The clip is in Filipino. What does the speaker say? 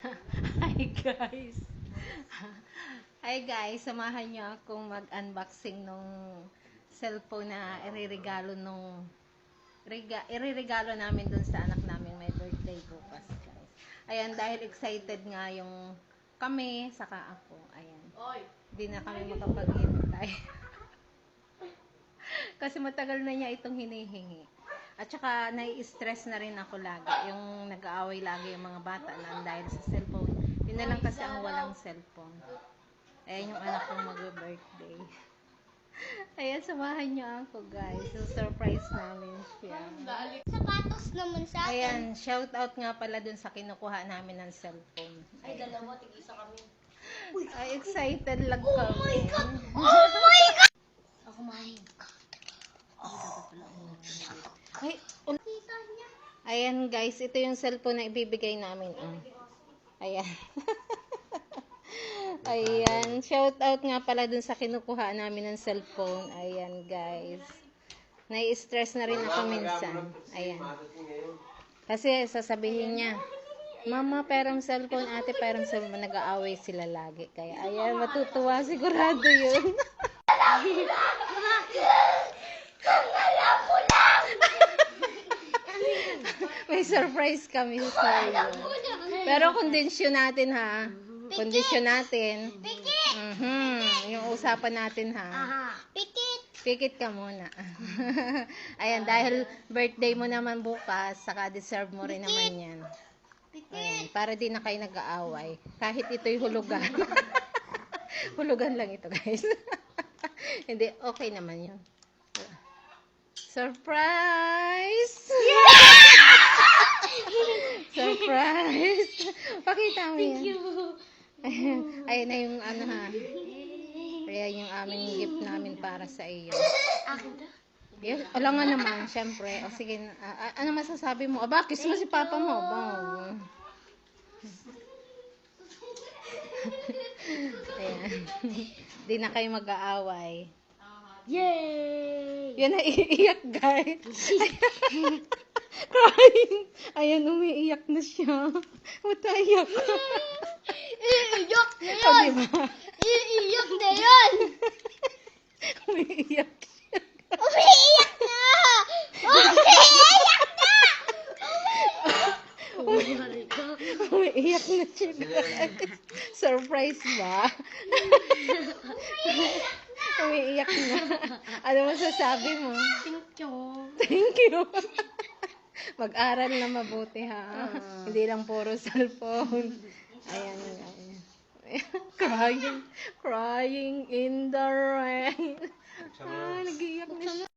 Hi guys. Hi guys, samahan niyo akong mag-unboxing nung cellphone na ireregalo namin dun sa anak namin, may birthday bukas guys. Ayan, dahil excited nga yung kami, saka ako. Ayan. Hindi na kami makapaghintay. Kasi matagal na niya itong hinihingi. At saka nai-stress na rin ako lagi. Yung nag-aaway lagi yung mga bata na dahil sa cellphone. Yun na lang kasi ang walang cellphone. Ayan yung anak kong mag-birthday. Ayan, samahan niyo ako guys. So, surprise namin siya. Sapatos naman sa akin. Ayan, shout out nga pala dun sa kinukuha namin ng cellphone. Ay, dalawa, tig-isa kami. Ay, excited lang kami. Oh my God! Ako kumain. Ay, Kita niya. ayan guys, ito yung cellphone na ibibigay namin. Oh. Ayan. Ayan, shout out nga pala dun sa kinukuha namin ng cellphone. Ayan guys. Nai-stress na rin ako minsan. Ayan. Kasi sasabihin niya, Mama, perang cellphone, ate, perang cellphone. Nag-aaway sila lagi. Kaya ayan, matutuwa sigurado yun. May surprise kami sa iyo. Pero kondisyon natin ha. Kondisyon natin. Yung usapan natin ha. Aha. Pikit. Pikit ka muna. Ayan, dahil birthday mo naman bukas, saka deserve mo rin naman yan. Ayan, para di na kayo nag-aaway. Kahit ito'y hulugan. Hulugan lang ito guys. Hindi, okay naman yun. Surprise! Surprise! Pakita mo yan. Ayan na yung ano ha. Ayan yung aming gift namin para sa iyo. Akin to? Yes, alam nga naman, syempre. O sige, ano masasabi mo? Aba, kiss mo si papa mo. Ba. Ayan. Di na kayo mag-aaway. Yay! Yan na iiyak guys. Crying. Ayan, umiiyak na siya. Matayak. Iiyak na O, yan! diba? Iiyak na yan! Umiiyak siya. Umiiyak na! Umiiyak na! Umiiyak na siya guys. Surprise ba? Umiiyak na. Ano masasabi mo? Thank you. Thank you. Mag-aral na mabuti ha. Hindi lang puro cellphone. Ayan, ayan. Crying in the rain. Nag-iiyak